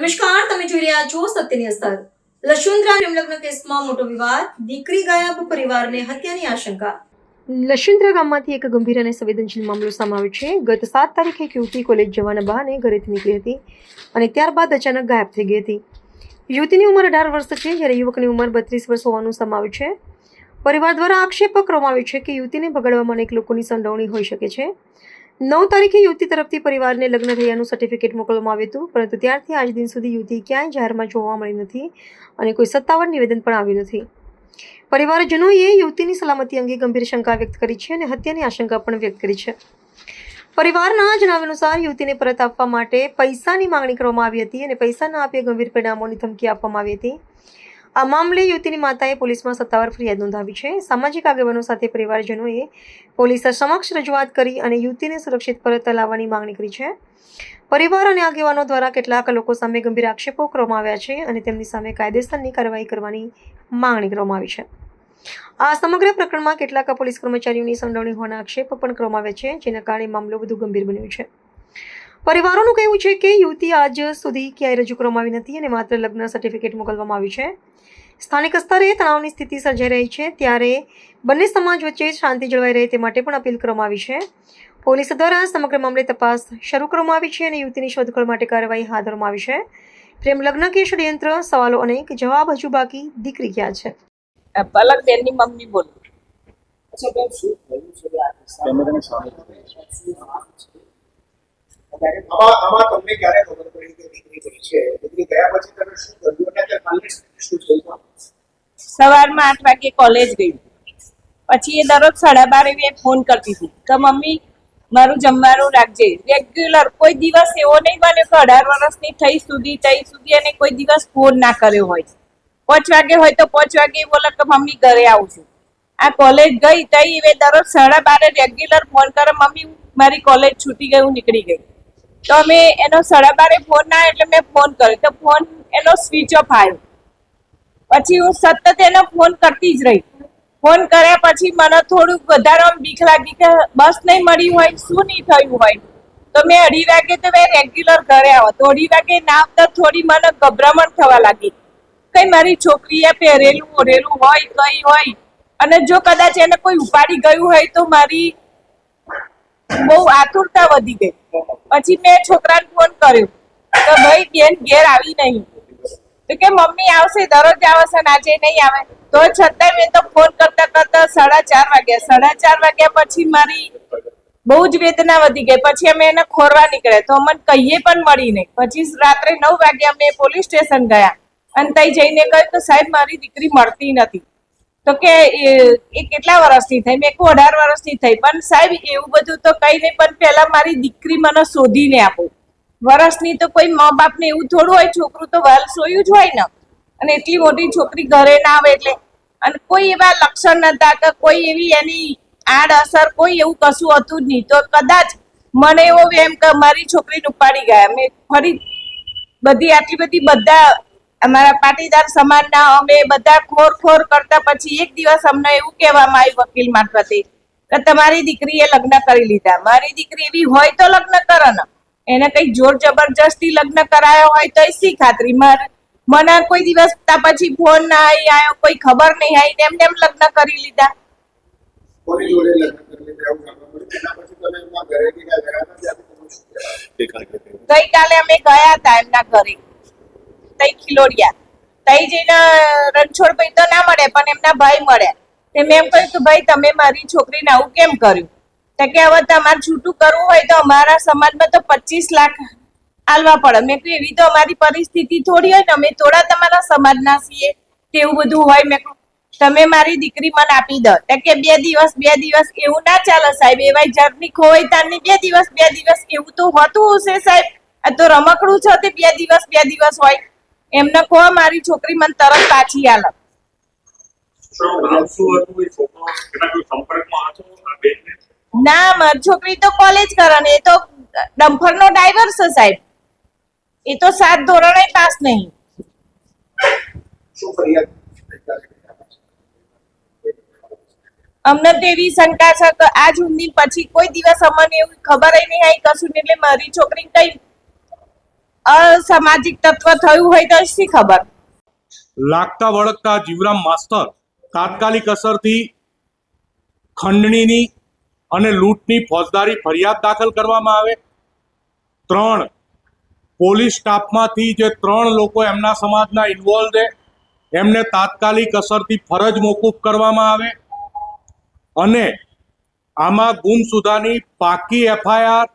નમસ્કાર, તમે જોઈ રહ્યા છો સત્યની અસર. લશુન્દ્રા પ્રેમલગ્ન કેસમાં મોટો વિવાદ, દીકરી ગાયબ, પરિવારને હત્યાની આશંકા. લશુન્દ્રા ગામમાંથી એક ગંભીર અને સંવેદનશીલ મામલો સામે આવ્યો છે. ગત 7 તારીખે એક યુવતી કોલેજ જવાના બહાને ઘરેથી નીકળી હતી અને ત્યારબાદ અચાનક ગાયબ થઈ ગઈ હતી. યુવતીની ઉંમર 18 વર્ષ છે, જ્યારે યુવકની ઉંમર 32 વર્ષ હોવાનું સામે આવ્યું છે. પરિવાર દ્વારા આક્ષેપ કરવામાં આવ્યો છે કે યુવતીને ભગાડવામાં અનેક લોકોની સંડોવણી હોઈ શકે છે. 9 તારીખે યુવતી તરફથી પરિવારને લગ્ન થયાનું સર્ટિફિકેટ મોકલવામાં આવ્યું હતું, પરંતુ ત્યારથી આજ દિન સુધી યુવતી ક્યાંય જાહેરમાં જોવા મળી નથી અને કોઈ સત્તાવાર નિવેદન પણ આવ્યું નથી. પરિવારજનોએ યુવતીની સલામતી અંગે ગંભીર શંકા વ્યક્ત કરી છે અને હત્યાની આશંકા પણ વ્યક્ત કરી છે. પરિવારના જણાવ્યા અનુસાર યુવતીને પરત આપવા માટે પૈસાની માંગણી કરવામાં આવી હતી અને પૈસા ન આપીએ ગંભીર પરિણામોની ધમકી આપવામાં આવી હતી. આ મામલે યુવતીની માતાએ પોલીસમાં સત્તાવાર ફરિયાદ નોંધાવી છે. સામાજિક આગેવાનો સાથે પરિવારજનોએ પોલીસ સમક્ષ રજૂઆત કરી અને યુવતીને સુરક્ષિત પરત લાવવાની માંગણી કરી છે. પરિવાર અને આગેવાનો દ્વારા કેટલાક લોકો સામે ગંભીર આક્ષેપો કરવામાં આવ્યા છે અને તેમની સામે કાયદેસરની કાર્યવાહી કરવાની માંગણી કરવામાં આવી છે. આ સમગ્ર પ્રકરણમાં કેટલાક પોલીસ કર્મચારીઓની સંડોવણી હોવાના આક્ષેપ પણ કરવામાં આવ્યા છે, જેના કારણે મામલો વધુ ગંભીર બન્યો છે. પરિવારોનું કહેવું છે કે યુવતી આજ સુધી ક્યાંય રજૂ કરવામાં આવી નથી અને માત્ર લગ્ન સર્ટિફિકેટ મોકલવામાં આવ્યું છે. સ્થાનિક સ્તરે તણાવની સ્થિતિ સર્જાઈ રહી છે, ત્યારે બંને સમાજ વચ્ચે શાંતિ જળવાઈ રહે તે માટે પણ અપીલ કરવામાં આવી છે. પોલીસ દ્વારા સમગ્ર મામલે તપાસ શરૂ કરવામાં આવી છે અને યુવતીની શોધખોળ માટે કાર્યવાહી હાથ ધરવામાં આવી છે. પ્રેમ લગ્ન કે ષડયંત્ર, સવાલો અનેક, જવાબ હજુ બાકી. દીકરી ક્યાં છે? પલક બેનની મમ્મી બોલું. આમાં તમને ક્યારે ખબર પડી કે દીકરી ગઈ છે? દીકરી ગયા પછી તમે શું કર્યું અને કાલે શું થયું? સવારમાં 8 વાગે કોલેજ ગઈ, પછી એ દરરોજ 12:30 ફોન કરતી હતી કે મમ્મી મારું જમવાનું રાખજે. રેગ્યુલર, કોઈ દિવસ એવો નહીં બને કે 18 વર્ષની થઈ સુધી અને કોઈ દિવસ ફોન ના કર્યો હોય. 5 વાગે હોય તો 5 વાગે બોલે કે મમ્મી ઘરે આવું છું. આ કોલેજ ગઈ તઈ એ દરરોજ 12:30 રેગ્યુલર ફોન કરે, મમ્મી મારી કોલેજ છૂટી ગઈ, હું નીકળી ગઈ. તો અમે એનો 12:30 ફોન ના એટલે મેં ફોન કર્યો તો ફોન એનો સ્વિચ ઓફ આવ્યો. પછી હું સતત એને ફોન કરતી જ રહી. ફોન કર્યા પછી મને થોડુંક વધારે બીક લાગી કે બસ નહીં મળી હોય, શું નહીં થયું હોય. તો મેં 2:30 વાગે તો મેં રેગ્યુલર ઘરે આવો તો 2:30 વાગે ના આવતા થોડી મને ગભરામણ થવા લાગી. કઈ મારી છોકરીએ પહેરેલું ઓઢેલું હોય, કઈ હોય, અને જો કદાચ એને કોઈ ઉપાડી ગયું હોય તો મારી બહુ આતુરતા વધી ગઈ. પછી મેં છોકરાને ફોન કર્યો કે ભાઈ બેન ઘેર આવી નહીં. તો કે મમ્મી આવશે, દરરોજ આવશે ને આજે નહીં આવે. તો છતાંય મેં તો ફોન કરતા 4:30 વાગ્યા. 4:30 વાગ્યા પછી મારી બહુ જ વેદના વધી ગઈ. પછી અમે એને ખોરવા નીકળ્યા તો અમને કહીએ પણ મળી નહીં. પછી રાત્રે 9 વાગે અમે પોલીસ સ્ટેશન ગયા અને ત્યાં જઈને કહ્યું કે સાહેબ મારી દીકરી મળતી નથી. તો કે એ કેટલા વર્ષની થઈ? મેં 18 વર્ષની થઈ. પણ સાહેબ એવું બધું તો કઈ નહીં, પણ પહેલા મારી દીકરી મને શોધીને આપો. વર્ષની તો કોઈ મા બાપને એવું થોડું હોય, છોકરું તો વાલ સોયું જ હોય ને. અને એટલી મોટી છોકરી ઘરે ના આવે એટલે, અને કોઈ એવા લક્ષણ નતા કે કોઈ એવી એની આડ અસર, કોઈ એવું કશું હતું જ નહીં. તો કદાચ મને એવો એમ કે મારી છોકરીને ઉપાડી ગયા. મેં ફરી બધી આટલી બધી બધા અમારા પાટીદાર સમાજના અમે બધા ખોર કરતા પછી એક દિવસ અમને એવું કહેવામાં આવ્યું વકીલ મારફતે કે તમારી દીકરીએ લગ્ન કરી લીધા. મારી દીકરી એવી હોય તો લગ્ન કરે ને, એને કઈ જોર જબરજસ્તી લગ્ન કરાયો હોય તો એ શી ખાતરી? મને કોઈ દિવસ પછી ફોન ના આવ્યો, કોઈ ખબર નહીં આવી, એમને એમ લગ્ન કરી લીધા. ગઈકાલે અમે ગયા હતા એમના ઘરે, તઈ ખિલોડિયા. તઈ જઈને રણછોડભાઈ તો ના મળે પણ એમના ભાઈ મળ્યા. મેં એમ કહ્યું કે ભાઈ તમે મારી છોકરીને આવું કેમ કર્યું? તો કે હવે તમારે છૂટું કરવું હોય તો અમારા સમાજમાં તો 25 લાખ આલવા પડે. મેં કહ્યું એવી તો અમારી પરિસ્થિતિ થોડી હોય ને, અમે થોડા તમારા સમાજના છીએ તેવું બધું હોય. મેં કહ્યું તમે મારી દીકરી મને આપી દો. તો કે 2 દિવસ એવું ના ચાલે સાહેબ. એવા જર્ની ખોવાય તારની 2 દિવસ એવું તો હોતું હશે સાહેબ. આ તો રમકડું છે તે 2 દિવસ હોય. એમને કહો મારી છોકરી મને તરત પાછી આલે. ના, મારી છોકરી તો કોલેજ કરે ને, એ તો ડમ્ફરનો ડ્રાઈવર છે સાહેબ. એ તો 7 ધોરણે પાસ નહીં. અમને તો એવી શંકા છે કે આજ સુધી પછી કોઈ દિવસ અમને એવું ખબર નહીં આવી કશું. એટલે મારી છોકરી કઈ અસામાજિક તત્વ થયું હોય તો શી ખબર. લાગતા વળગતા જીવરામ માસ્તર તાત્કાલિક અસરથી ખંડણીની અને લૂંટની ફોજદારી ફરિયાદ દાખલ કરવામાં આવે. 3 પોલીસ સ્ટાફમાંથી જે 3 લોકો એમના સમાજના ઇન્વોલ્વ છે એમને તાત્કાલિક અસરથી ફરજ મોકૂફ કરવામાં આવે અને આમાં ગુમસુદાની પાકી એફઆઈઆર,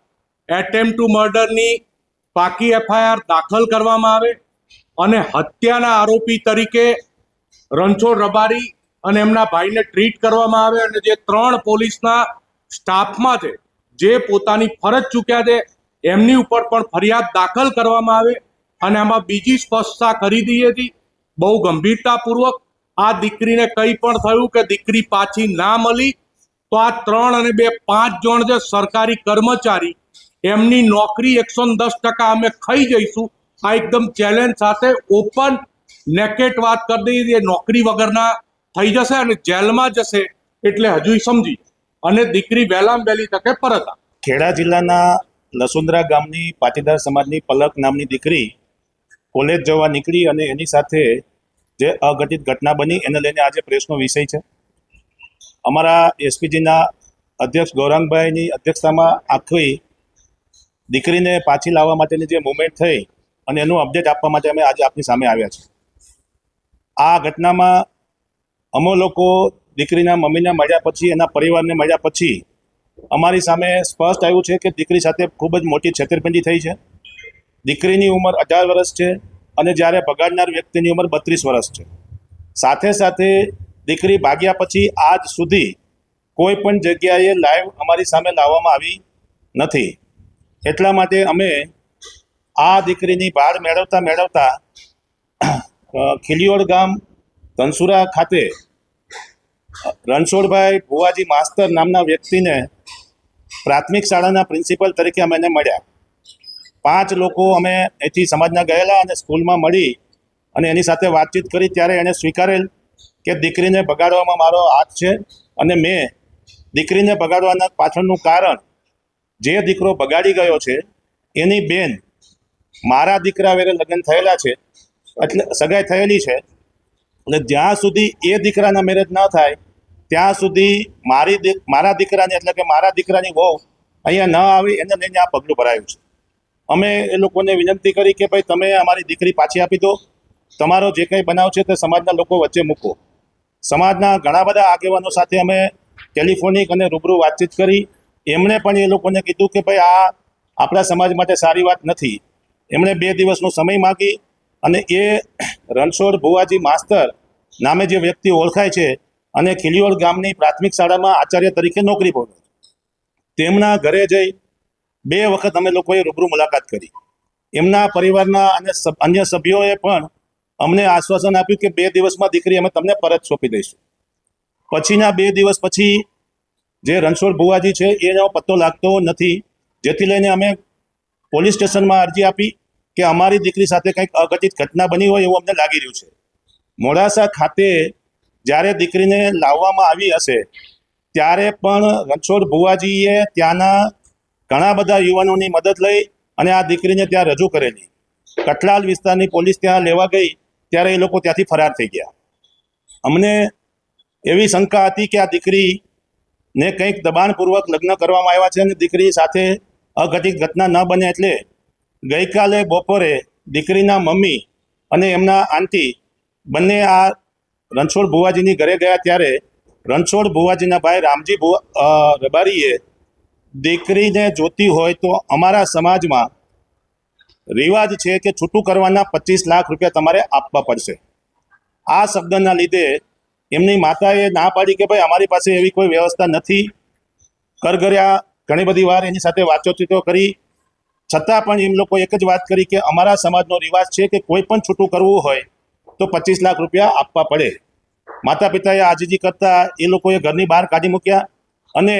એટેમ્પ ટુ મર્ડરની પાકી એફઆઈઆર દાખલ કરવામાં આવે અને હત્યાના આરોપી તરીકે રણછોડ રબારી અને એમના ભાઈને ટ્રીટ કરવામાં આવે અને જે 3 પોલીસના સ્ટાફમાં છે જે પોતાની ફરજ ચૂક્યા છે એમની ઉપર પણ ફરિયાદ દાખલ કરવામાં આવે. અને આમાં બીજી સ્પષ્ટતા કરી દઈએ છીએ બહુ ગંભીરતાપૂર્વક આ દીકરીને કંઈ પણ થયું કે દીકરી પાછી ના મળી તો આ 3 અને 2 5 જણ જે સરકારી કર્મચારી એમની નોકરી 110% અમે ખાઈ જઈશું. આ એકદમ ચેલેન્જ સાથે ઓપન નેકેટ વાત કરી દઈએ, નોકરી વગરના થઈ જશે અને જેલમાં જશે એટલે હજુ સમજી અને દીકરી વહેલામાં વહેલી તકે પરત આવે. ખેડા જિલ્લાના લસુંદરા ગામની પાટીદાર સમાજની પલક નામની દીકરી કોલેજ જવા નીકળી અને એની સાથે જે અઘટિત ઘટના બની એને લઈને આજે પ્રેસનો વિષય છે. અમારા એસપીજીના અધ્યક્ષ ગૌરાંગભાઈની અધ્યક્ષતામાં આખી દીકરીને પાછી લાવવા માટેની જે મુવમેન્ટ થઈ અને એનું અપડેટ આપવા માટે અમે આજે આપની સામે આવ્યા છીએ. આ ઘટનામાં અમો લોકો દીકરીના મમ્મીને મળ્યા પછી, એના પરિવારને મળ્યા પછી અમારી સામે સ્પષ્ટ આવ્યું છે કે દીકરી સાથે ખૂબ જ મોટી છેતરપિંડી થઈ છે. દીકરીની ઉંમર 18 વર્ષ છે અને જ્યારે બગાડનાર વ્યક્તિની ઉંમર 32 વર્ષ છે. સાથે સાથે દીકરી ભાગ્યા પછી આજ સુધી કોઈ પણ જગ્યાએ લાઈવ અમારી સામે લાવવામાં આવી નથી. એટલા માટે અમે આ દીકરીની ભાળ મેળવતા ખીલીયોડ ગામ ધનસુરા ખાતે રણછોડભાઈ ભુવાજી માસ્તર નામના વ્યક્તિને પ્રાથમિક શાળાના પ્રિન્સિપલ તરીકે અમે એને મળ્યા. 5 લોકો અમે અહીંથી સમાજના ગયેલા અને સ્કૂલમાં મળી અને એની સાથે વાતચીત કરી ત્યારે એણે સ્વીકારેલ કે દીકરીને બગાડવામાં મારો હાથ છે અને મેં દીકરીને બગાડવાના પાછળનું કારણ જે દીકરો બગાડી ગયો છે એની બેન મારા દીકરા વેરે લગ્ન થયેલા છે, એટલે સગાઈ થયેલી છે, એટલે જ્યાં સુધી એ દીકરાના મેરેજ ન થાય ત્યાં સુધી મારા દીકરાને એટલે કે મારા દીકરાની વહુ અહીંયા ન આવી એને લઈને આ પગલું ભરાયું છે. અમે એ લોકોને વિનંતી કરી કે ભાઈ તમે અમારી દીકરી પાછી આપી દો, તમારો જે કંઈ બનાવ છે તે સમાજના લોકો વચ્ચે મૂકો. સમાજના ઘણા બધા આગેવાનો સાથે અમે ટેલિફોનિક અને રૂબરૂ વાતચીત કરી. એમણે પણ એ લોકોને કીધું કે ભાઈ આ આપણા સમાજ માટે સારી વાત નથી. એમણે 2 દિવસનો સમય માગી અને એ રણછોડ ભુવાજી માસ્તર નામે જે વ્યક્તિ ઓળખાય છે અને ખીલીયોડ ગામની પ્રાથમિક શાળામાં આચાર્ય તરીકે નોકરી પર તેમના ઘરે જઈ 2 વખત અમે લોકોએ રૂબરૂ મુલાકાત કરી. એમના પરિવારના અને અન્ય સભ્યોએ પણ અમને આશ્વાસન આપ્યું કે 2 દિવસમાં દીકરી અમે તમને પરત સોંપી દઈશું. પછીના 2 દિવસ પછી જે રણછોડ ભુવાજી છે એનો પત્તો લાગતો નથી, જેથી લઈને અમે પોલીસ સ્ટેશનમાં અરજી આપી કે અમારી દીકરી સાથે કંઈક અઘટિત ઘટના બની હોય એવું અમને લાગી રહ્યું છે. મોડાસા ખાતે જ્યારે દીકરીને લાવવામાં આવી હશે ત્યારે પણ રણછોડ ભુવાજીએ ત્યાંના ઘણા બધા યુવાનોની મદદ લઈ અને આ દીકરીને ત્યાં રજૂ કરેલી. કઠલાલ વિસ્તારની પોલીસ ત્યાં લેવા ગઈ ત્યારે એ લોકો ત્યાંથી ફરાર થઈ ગયા. અમને એવી શંકા હતી કે આ દીકરીને કંઈક દબાણપૂર્વક લગ્ન કરવામાં આવ્યા છે અને દીકરી સાથે અઘટિત ઘટના ન બને એટલે ગઈકાલે બપોરે દીકરીના મમ્મી અને એમના આંટી બંને આ રણછોડ ભુવાજીની ઘરે ગયા ત્યારે રણછોડ ભુવાજીના ભાઈ રામજી રબારીએ દીકરીને જોતી હોય તો અમારા સમાજમાં રિવાજ છે કે છૂટું કરવાના 25 લાખ રૂપિયા તમારે આપવા પડશે. આ શબ્દના લીધે એમની માતાએ ના પાડી કે ભાઈ અમારી પાસે એવી કોઈ વ્યવસ્થા નથી. કરગર્યા ઘણી બધી વાર એની સાથે વાતચીતો કરી છતાં પણ એમ લોકો એક જ વાત કરી કે અમારા સમાજનો રિવાજ છે કે કોઈ પણ છૂટું કરવું હોય તો 25 લાખ રૂપિયા આપવા પડે. માતા પિતાએ આજીજી કરતા એ લોકોએ ઘરની બહાર કાઢી મૂક્યા અને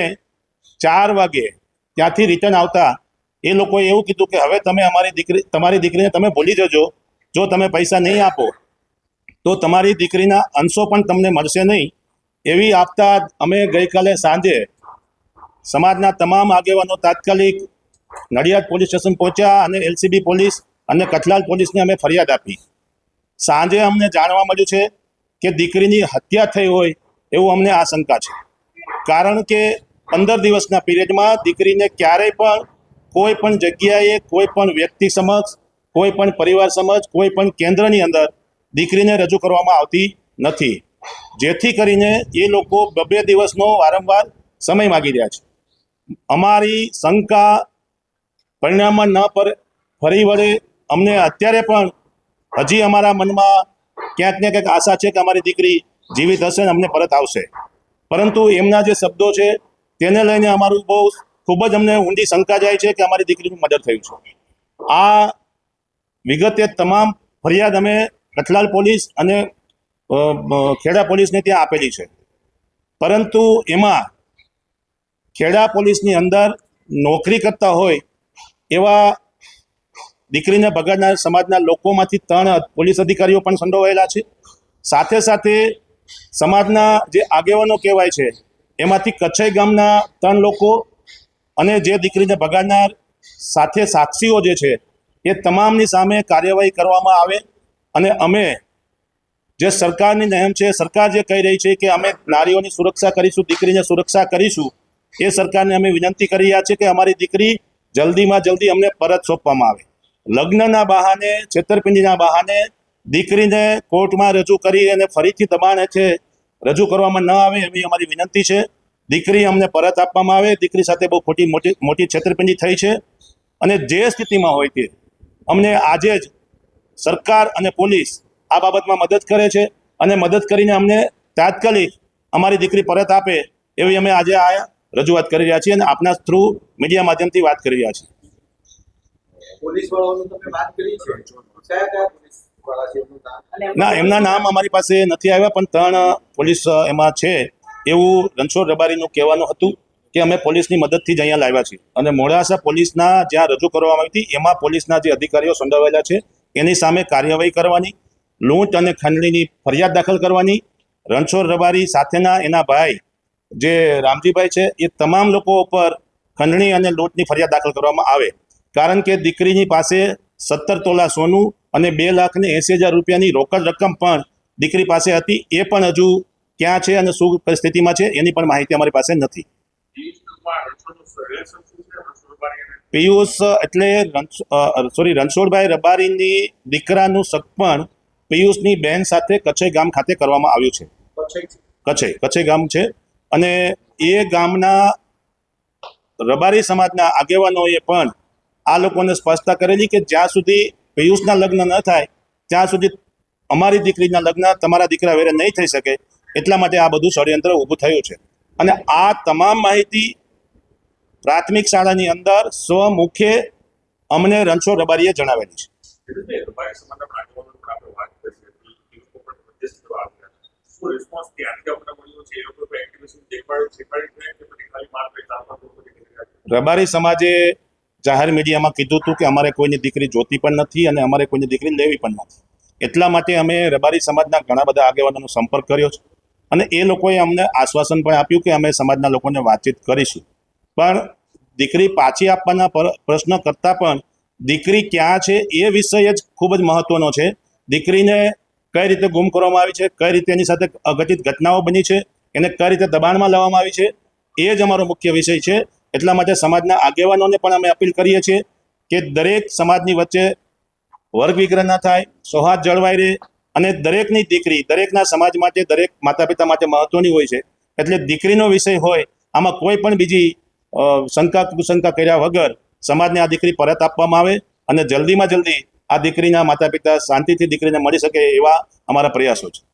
4 વાગે ત્યાંથી રિટર્ન આવતા એ લોકોએ એવું કીધું કે હવે તમે તમારી દીકરીને તમે ભૂલી જજો, જો તમે પૈસા નહીં આપો તો તમારી દીકરીના અંશો પણ તમને મળશે નહીં. એવી આપતા અમે ગઈકાલે સાંજે સમાજના તમામ આગેવાનો તાત્કાલિક નડિયાદ પોલીસ સ્ટેશન પહોંચ્યા અને એલસીબી પોલીસ અને કઠલાલ પોલીસને અમે ફરિયાદ આપી. સાંજે અમને જાણવા મળ્યું છે કે દીકરીની હત્યા થઈ હોય એવું અમને આશંકા છે. કારણ કે 15 દિવસના પીરિયડમાં દીકરીને ક્યારેય પણ કોઈ પણ જગ્યાએ કોઈ પણ વ્યક્તિ સમક્ષ, કોઈ પણ પરિવાર સમક્ષ, કોઈ પણ કેન્દ્રની અંદર દીકરીને રજૂ કરવામાં આવતી નથી, જેથી કરીને એ લોકો 2 દિવસનો વારંવાર સમય માગી રહ્યા છે. અમારી શંકા પરિણામમાં ન ફરી વળે અમને અત્યારે પણ હજી અમારા મનમાં ક્યાંક ને ક્યાંક આશા છે કે અમારી દીકરી જીવિત હશે અને અમને પરત આવશે. પરંતુ એમના જે શબ્દો છે તેને લઈને અમારું બહુ ખૂબ જ અમને ઊંડી શંકા જાય છે કે અમારી દીકરીનું મર્ડર થયું છે. આ વિગતે તમામ ફરિયાદ અમે કઠલાલ પોલીસ અને ખેડા પોલીસને ત્યાં આપેલી છે. પરંતુ એમાં ખેડા પોલીસની અંદર નોકરી કરતા હોય એવા દીકરીને બગાડનાર સમાજના લોકોમાંથી 3 પોલીસ અધિકારીઓ પણ સંડોવાયેલા છે. સાથે સાથે સમાજના જે આગેવાનો કહેવાય છે એમાંથી કચ્છઈ ગામના 3 લોકો અને જે દીકરીને બગાડનાર સાથે સાક્ષીઓ જે છે એ તમામની સામે કાર્યવાહી કરવામાં આવે. અને અમે જે સરકારની નેમ છે, સરકાર જે કહી રહી છે કે અમે નારીઓની સુરક્ષા કરીશું, દીકરીને સુરક્ષા કરીશું, એ સરકારને અમે વિનંતી કરી રહ્યા છીએ કે અમારી દીકરી જલ્દીમાં જલ્દી અમને પરત સોંપવામાં આવે. લગ્નના બહાને, છેતરપિંડીના બહાને દીકરીને કોર્ટમાં રજૂ કરી અને ફરીથી દબાણ હેઠે રજૂ કરવામાં ન આવે એવી અમારી વિનંતી છે. દીકરી અમને પરત આપવામાં આવે. દીકરી સાથે બહુ મોટી છેતરપિંડી થઈ છે અને જે સ્થિતિમાં હોય તે અમને આજે જ સરકાર અને પોલીસ આ બાબતમાં મદદ કરે છે અને મદદ કરીને અમને તાત્કાલિક અમારી દીકરી પરત આપે એવી અમે આજે આ રજૂઆત કરી રહ્યા છીએ અને આપના થ્રુ મીડિયા માધ્યમથી વાત કરી રહ્યા છીએ. પોલીસ વાળાઓનું તમે વાત કરી છે, કયા કયા પોલીસ વાળા છે એમનું નામ? ના, એમના નામ અમારી પાસે નથી આવ્યા, પણ 3 પોલીસ એમાં છે એવું રણછોડ રબારીનું કહેવાનું હતું કે અમે પોલીસની મદદથી જ અહીંયા લાવ્યા છીએ. અને મોડાસા પોલીસના જ્યાં રજૂ કરવામાં આવી હતી એમાં પોલીસના જે અધિકારીઓ સંડોવાયેલા છે એની સામે કાર્યવાહી કરવાની, લૂંટ અને ખંડણીની ફરિયાદ દાખલ કરવાની. રણછોડ રબારી સાથેના એના ભાઈ જે રામજીભાઈ છે એ તમામ લોકો ઉપર ખંડણી અને લૂંટની ફરિયાદ દાખલ કરવામાં આવે. કારણ કે દીકરીની પાસે 17 તોલા સોનું અને 2,80,000 રૂપિયાની રોકડ રકમ પણ દીકરી પાસે હતી. એ પણ હજુ ક્યાં છે અને શું પરિસ્થિતિમાં છે એની પણ માહિતી અમારી પાસે નથી. પિયુષ એટલે રણછોડભાઈ રબારીની દીકરાનું સગપણ પિયુષની બહેન સાથે કચ્છઈ ગામ ખાતે કરવામાં આવ્યું છે. કચ્છઈ ગામ છે અને એ ગામના રબારી સમાજના આગેવાનોએ પણ આ લોકોને સ્પષ્ટતા કરેલી કે જ્યાં સુધી પિયુષના લગ્ન ન થાય ત્યાં સુધી અમારી દીકરીના લગ્ન તમારા દીકરા વેરે નહીં થઈ શકે. એટલા માટે આ બધું ષડયંત્ર ઊભું થયું છે. અને આ તમામ માહિતી પ્રાથમિક શાળાની અંદર સ્વમુખે અમને રણછોડ રબારીએ જણાવેલી છે. રબારી સમાજે જાહેર મીડિયામાં કીધું હતું કે અમારે કોઈની દીકરી જોતી પણ નથી અને અમારે કોઈની દીકરી લેવી પણ નથી. એટલા માટે અમે રબારી સમાજના ઘણા બધા આગેવાનોનો સંપર્ક કર્યો છે અને એ લોકોએ અમને આશ્વાસન પણ આપ્યું કે અમે સમાજના લોકોને વાતચીત કરીશું. પણ દીકરી પાછી આપવાના પ્રશ્ન કરતાં પણ દીકરી ક્યાં છે એ વિષય જ ખૂબ જ મહત્વનો છે. દીકરીને કઈ રીતે ગુમ કરવામાં આવી છે, કઈ રીતે એની સાથે અઘટિત ઘટનાઓ બની છે, એને કઈ રીતે દબાણમાં લાવવામાં આવી છે, એ જ અમારો મુખ્ય વિષય છે. એટલા માટે સમાજના આગેવાનોને પણ અમે અપીલ કરીએ છીએ કે દરેક સમાજની વચ્ચે વર્ગ વિગ્રહ ન થાય, સૌહાર્દ જળવાઈ રહે અને દરેકની દીકરી દરેકના સમાજ માટે, દરેક માતા પિતા માટે મહત્વની હોય છે. એટલે દીકરીનો વિષય હોય આમાં કોઈ પણ બીજી શંકા કુશંકા કર્યા વગર સમાજને આ દીકરી પરત આપવામાં આવે અને જલ્દીમાં જલ્દી આ દીકરીના માતા પિતા શાંતિથી દીકરીને મળી શકે એવા અમારા પ્રયાસો છે.